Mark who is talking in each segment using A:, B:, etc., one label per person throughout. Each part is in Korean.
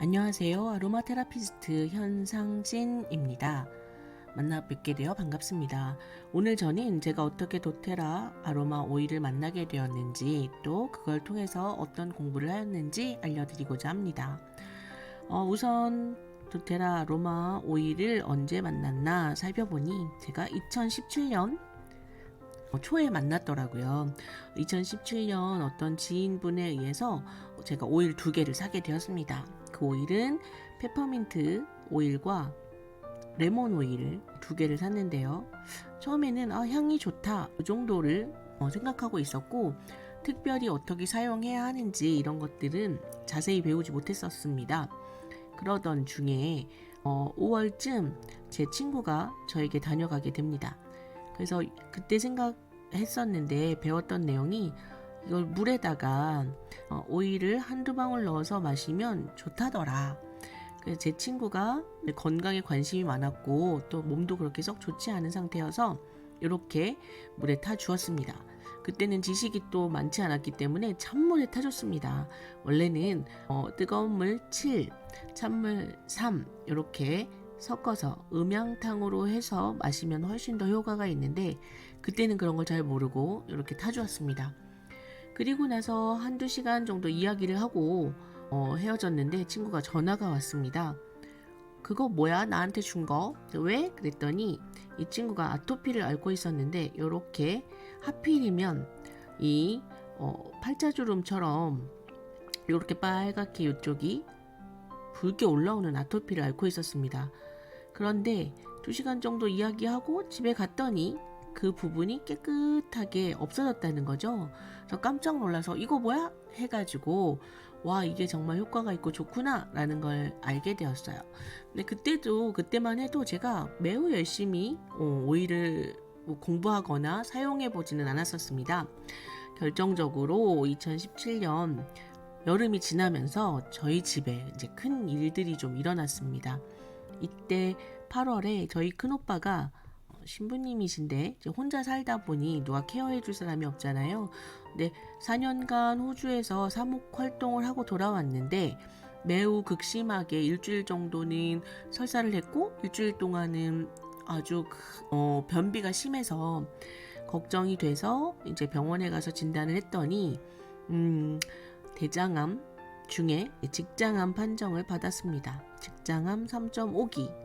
A: 안녕하세요. 아로마 테라피스트 현상진입니다. 만나 뵙게 되어 반갑습니다. 오늘 저는 제가 어떻게 도테라 아로마 오일을 만나게 되었는지, 또 그걸 통해서 어떤 공부를 하였는지 알려드리고자 합니다. 우선 도테라 아로마 오일을 언제 만났나 살펴보니 제가 2017년 초에 만났더라고요. 2017년 어떤 지인분에 의해서 제가 오일 2개를 사게 되었습니다. 그 오일은 페퍼민트 오일과 레몬 오일 2개를 샀는데요. 처음에는 향이 좋다 이 정도를 생각하고 있었고, 특별히 어떻게 사용해야 하는지 이런 것들은 자세히 배우지 못했었습니다. 그러던 중에 5월쯤 제 친구가 저에게 다녀가게 됩니다. 그래서 그때 생각했었는데 배웠던 내용이, 이걸 물에다가 오일을 한두 방울 넣어서 마시면 좋다더라. 그래서 제 친구가 건강에 관심이 많았고 또 몸도 그렇게 썩 좋지 않은 상태여서 이렇게 물에 타 주었습니다. 그때는 지식이 또 많지 않았기 때문에 찬물에 타줬습니다. 원래는 뜨거운 물 7, 찬물 3 이렇게 섞어서 음양탕으로 해서 마시면 훨씬 더 효과가 있는데, 그때는 그런 걸 잘 모르고 이렇게 타주었습니다. 그리고 나서 한두 시간 정도 이야기를 하고 헤어졌는데 친구가 전화가 왔습니다. 그거 뭐야? 나한테 준 거? 왜? 그랬더니 이 친구가 아토피를 앓고 있었는데, 이렇게 하필이면 이 팔자주름처럼 이렇게 빨갛게 이쪽이 붉게 올라오는 아토피를 앓고 있었습니다. 그런데 2시간 정도 이야기하고 집에 갔더니 그 부분이 깨끗하게 없어졌다는 거죠. 그래서 깜짝 놀라서 이거 뭐야? 해가지고 와, 이게 정말 효과가 있고 좋구나 라는 걸 알게 되었어요. 근데 그때만 해도 제가 매우 열심히 오일을 공부하거나 사용해 보지는 않았었습니다. 결정적으로 2017년 여름이 지나면서 저희 집에 이제 큰 일들이 좀 일어났습니다. 이때 8월에 저희 큰오빠가 신부님이신데 이제 혼자 살다 보니 누가 케어해 줄 사람이 없잖아요. 근데 4년간 호주에서 사목 활동을 하고 돌아왔는데 매우 극심하게 일주일 정도는 설사를 했고, 일주일 동안은 아주 변비가 심해서 걱정이 돼서 이제 병원에 가서 진단을 했더니 대장암 중에 직장암 판정을 받았습니다. 직장암 3.5기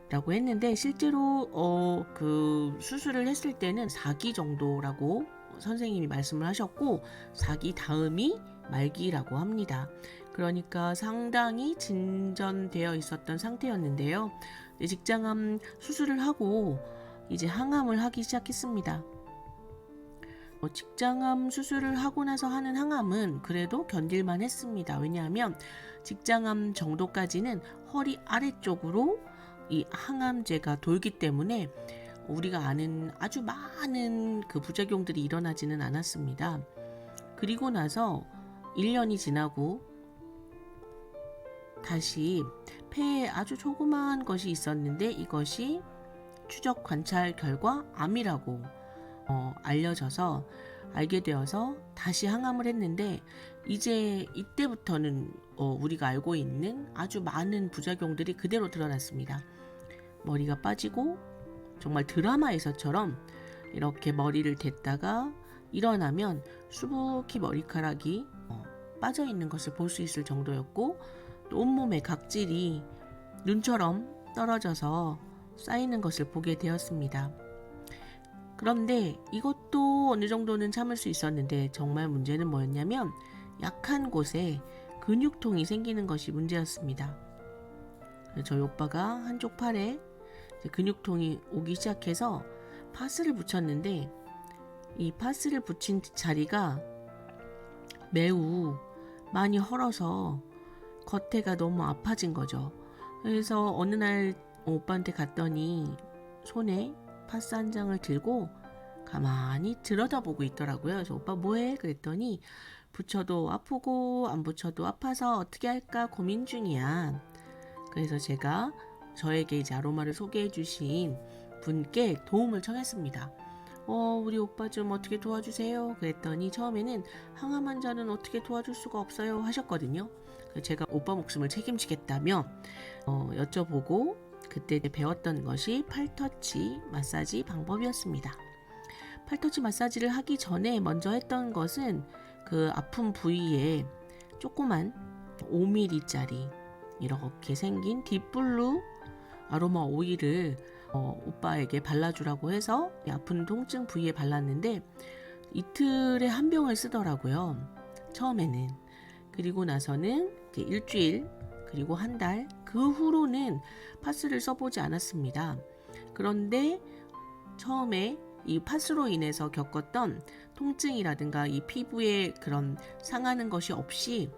A: 라고 했는데, 실제로 그 수술을 했을 때는 4기 정도라고 선생님이 말씀을 하셨고, 4기 다음이 말기라고 합니다. 그러니까 상당히 진전되어 있었던 상태였는데요. 직장암 수술을 하고 이제 항암을 하기 시작했습니다. 직장암 수술을 하고 나서 하는 항암은 그래도 견딜만 했습니다. 왜냐하면 직장암 정도까지는 허리 아래쪽으로 이 항암제가 돌기 때문에 우리가 아는 아주 많은 그 부작용들이 일어나지는 않았습니다. 그리고 나서 1년이 지나고 다시 폐에 아주 조그마한 것이 있었는데, 이것이 추적 관찰 결과 암이라고 알려져서 알게 되어서 다시 항암을 했는데, 이제 이때부터는 우리가 알고 있는 아주 많은 부작용들이 그대로 드러났습니다. 머리가 빠지고, 정말 드라마에서처럼 이렇게 머리를 댔다가 일어나면 수북히 머리카락이 빠져 있는 것을 볼 수 있을 정도였고, 또 온몸의 각질이 눈처럼 떨어져서 쌓이는 것을 보게 되었습니다. 그런데 이것도 어느 정도는 참을 수 있었는데, 정말 문제는 뭐였냐면 약한 곳에 근육통이 생기는 것이 문제였습니다. 저희 오빠가 한쪽 팔에 근육통이 오기 시작해서 파스를 붙였는데, 이 파스를 붙인 자리가 매우 많이 헐어서 겉에가 너무 아파진 거죠. 그래서 어느 날 오빠한테 갔더니 손에 파스 한 장을 들고 가만히 들여다보고 있더라고요. 그래서 오빠 뭐해? 그랬더니 붙여도 아프고 안 붙여도 아파서 어떻게 할까 고민 중이야. 그래서 제가 저에게 이제 아로마를 소개해 주신 분께 도움을 청했습니다. 우리 오빠 좀 어떻게 도와주세요. 그랬더니 처음에는 항암 환자는 어떻게 도와줄 수가 없어요 하셨거든요. 그래서 제가 오빠 목숨을 책임지겠다며 여쭤보고 그때 배웠던 것이 팔터치 마사지 방법이었습니다. 팔터치 마사지를 하기 전에 먼저 했던 것은 그 아픈 부위에 조그만 5mm짜리 이렇게 생긴 딥블루 아로마 오일을 오빠에게 발라주라고 해서 아픈 통증 부위에 발랐는데 이틀에 한 병을 쓰더라고요. 처음에는. 그리고 나서는 이제 일주일 그리고 한 달 그 후로는 파스를 써보지 않았습니다. 그런데 처음에 이 파스로 인해서 겪었던 통증이라든가 이 피부에 그런 상하는 것이 없이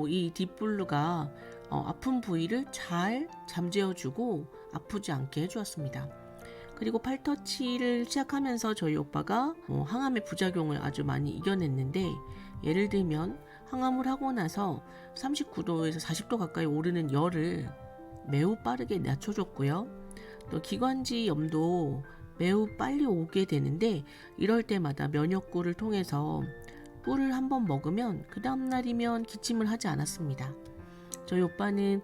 A: 이 딥블루가 아픈 부위를 잘 잠재워주고 아프지 않게 해주었습니다. 그리고 팔터치를 시작하면서 저희 오빠가 항암의 부작용을 아주 많이 이겨냈는데, 예를 들면 항암을 하고 나서 39도에서 40도 가까이 오르는 열을 매우 빠르게 낮춰줬고요. 또 기관지염도 매우 빨리 오게 되는데, 이럴 때마다 면역구를 통해서 꿀을 한번 먹으면 그 다음날이면 기침을 하지 않았습니다. 저희 오빠는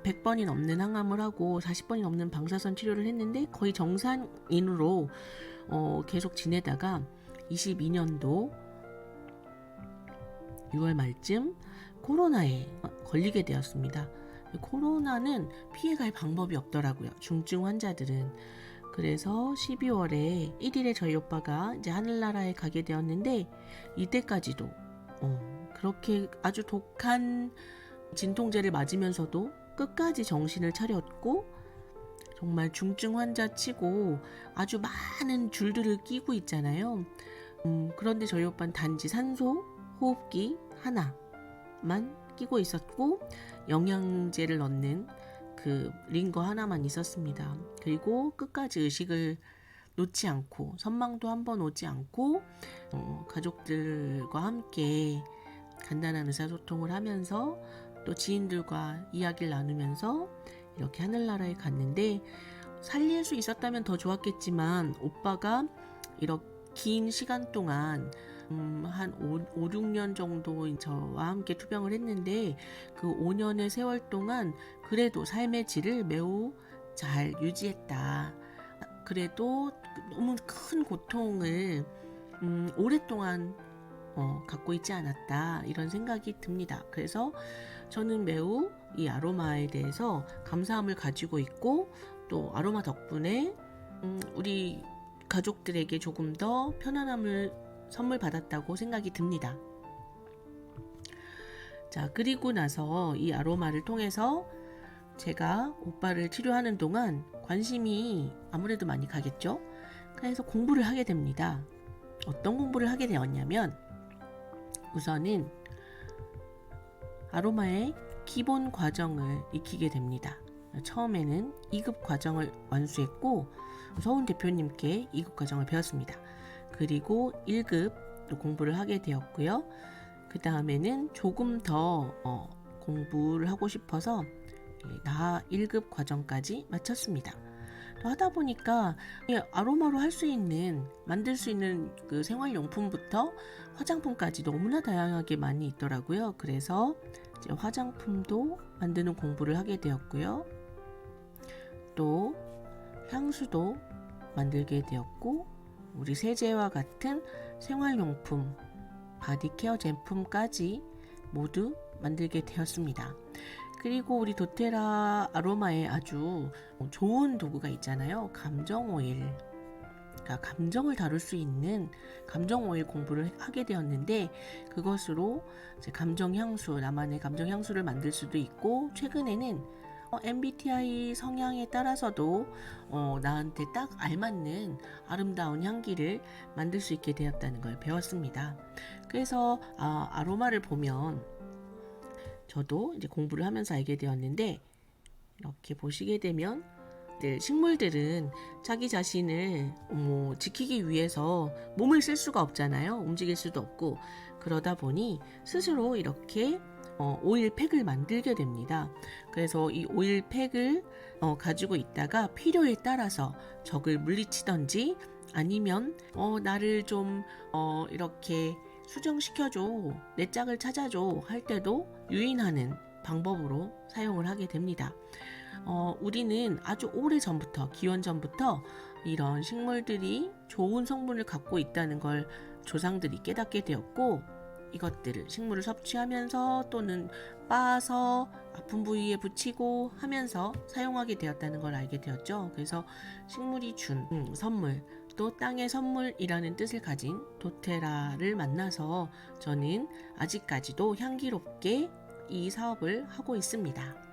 A: 100번이 넘는 항암을 하고 40번이 넘는 방사선 치료를 했는데 거의 정상인으로 계속 지내다가 22년도 6월 말쯤 코로나에 걸리게 되었습니다. 코로나는 피해갈 방법이 없더라고요. 중증 환자들은. 그래서 12월에 1일에 저희 오빠가 이제 하늘나라에 가게 되었는데, 이때까지도 그렇게 아주 독한 진통제를 맞으면서도 끝까지 정신을 차렸고, 정말 중증 환자 치고 아주 많은 줄들을 끼고 있잖아요. 그런데 저희 오빠는 단지 산소 호흡기 하나만 끼고 있었고, 영양제를 넣는 그 링거 하나만 있었습니다. 그리고 끝까지 의식을 놓지 않고, 선망도 한번 오지 않고, 가족들과 함께 간단한 의사소통을 하면서 또 지인들과 이야기를 나누면서 이렇게 하늘나라에 갔는데, 살릴 수 있었다면 더 좋았겠지만 오빠가 이렇게 긴 시간 동안 한 5, 6년 정도 저와 함께 투병을 했는데, 그 5년의 세월 동안 그래도 삶의 질을 매우 잘 유지했다. 그래도 너무 큰 고통을 오랫동안 갖고 있지 않았다, 이런 생각이 듭니다. 그래서 저는 매우 이 아로마에 대해서 감사함을 가지고 있고, 또 아로마 덕분에 우리 가족들에게 조금 더 편안함을 선물 받았다고 생각이 듭니다. 자, 그리고 나서 이 아로마를 통해서 제가 오빠를 치료하는 동안 관심이 아무래도 많이 가겠죠. 그래서 공부를 하게 됩니다. 어떤 공부를 하게 되었냐면, 우선은 아로마의 기본 과정을 익히게 됩니다. 처음에는 2급 과정을 완수했고, 서훈 대표님께 2급 과정을 배웠습니다. 그리고 1급 또 공부를 하게 되었고요. 그 다음에는 조금 더 공부를 하고 싶어서 나 1급 과정까지 마쳤습니다. 또 하다 보니까 아로마로 할 수 있는, 만들 수 있는 그 생활용품부터 화장품까지 너무나 다양하게 많이 있더라고요. 그래서 이제 화장품도 만드는 공부를 하게 되었고요. 또 향수도 만들게 되었고, 우리 세제와 같은 생활용품, 바디케어 제품까지 모두 만들게 되었습니다. 그리고 우리 도테라 아로마에 아주 좋은 도구가 있잖아요. 감정 오일. 그러니까 감정을 다룰 수 있는 감정 오일 공부를 하게 되었는데, 그것으로 이제 감정 향수, 나만의 감정 향수를 만들 수도 있고, 최근에는 MBTI 성향에 따라서도 나한테 딱 알맞는 아름다운 향기를 만들 수 있게 되었다는 걸 배웠습니다. 그래서 아로마를 보면 저도 이제 공부를 하면서 알게 되었는데, 이렇게 보시게 되면 식물들은 자기 자신을 지키기 위해서 몸을 쓸 수가 없잖아요. 움직일 수도 없고. 그러다 보니 스스로 이렇게 오일팩을 만들게 됩니다. 그래서 이 오일팩을 가지고 있다가 필요에 따라서 적을 물리치던지 아니면 나를 좀 이렇게 수정시켜줘, 내 짝을 찾아줘 할 때도 유인하는 방법으로 사용을 하게 됩니다. 우리는 아주 오래 전부터, 기원 전부터 이런 식물들이 좋은 성분을 갖고 있다는 걸 조상들이 깨닫게 되었고, 이것들을 식물을 섭취하면서 또는 빻아서 아픈 부위에 붙이고 하면서 사용하게 되었다는 걸 알게 되었죠. 그래서 식물이 준 선물, 또 땅의 선물이라는 뜻을 가진 도테라를 만나서 저는 아직까지도 향기롭게 이 사업을 하고 있습니다.